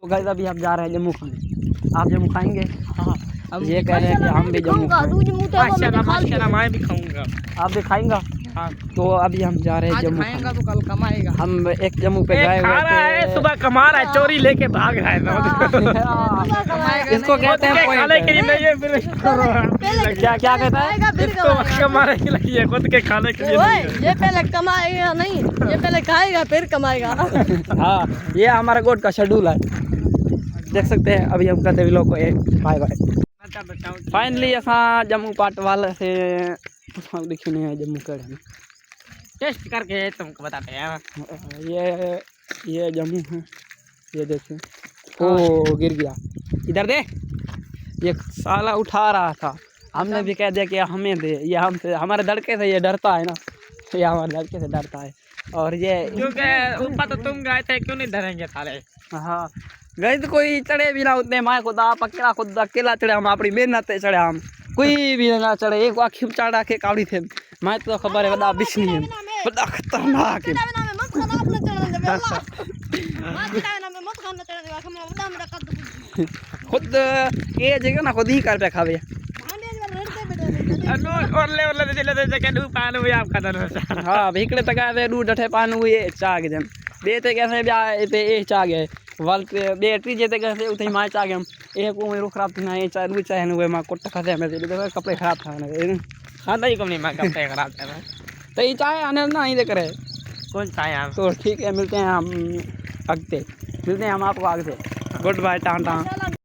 तो गाइस अभी हम जा रहे हैं जम्मू खाने। आप जम्मू खाएंगे? हाँ हम ये कह रहे हैं कि हम भी जम्मू माशाल्लाह मैं भी खाऊंगा। आप भी खाएंगा? हाँ तो अभी हम जा रहे हैं जम्मू खाएंगा खाने। तो कल कमाएगा। हम एक जम्मू पे गए हुए थे। सुबह कमा रहा है, चोरी लेके भाग रहा है। इसको कहते हैं खाने के लिए नहीं है, फिर क्या क्या कहता है? इसको कमाने के लिए, खुद के खाने के लिए नहीं है। ये पहले कमाएगा नहीं, ये पहले खाएगा फिर कमाएगा। हाँ, ये हमारा गोट का शेड्यूल है, देख सकते हैं। अभी हम कहते हैं लोग को बाय बाय। फाइनली असां जम्मू पाट वाले से दिखी नहीं है जम्मू कड़े में। टेस्ट करके तुमको बताते हैं। ये जम्मू है, ये देखिए। ओ गिर गया, इधर दे। ये साला उठा रहा था, हमने भी कह दिया कि हमें दे। ये हमसे, हमारे लड़के से ये डरता है ना, ये हमारे लड़के से डरता है। और ये क्योंकि ऊपर तो तुम गए थे, क्यों नहीं डरेंगे साले। हाँ गए तो कोई चढ़े भी ना उतने माए खुद आप अकेला खुद अकेला चढ़े। हम अपनी मेहनत से चढ़े, हम कोई भी ना चढ़े। एक बार खिमचा डाके कावड़ी थे मैं तो खबर है बड़ा बिछनी है, बड़ा खतरनाक है। खुद ये जगह ना खुद ही कर पे खावे। हाँ भीकड़े तक आए दू डठे पानू ये चाग जन देते कैसे पे ए चाग है वाल पे बेटरी जेते कैसे उतई माय चाग हम एक ओ मेरो खराब थी ना ये चार चाहे न मा कोट खाते में कपड़े खराब था ना खाता ही कम नहीं, मैं कपड़े खराब था तो ये चाहे आने ना ही दे करे कौन चाहे। तो ठीक है, मिलते हैं हम आगते, मिलते हैं हम आपको आगे से। Good bye, Tata.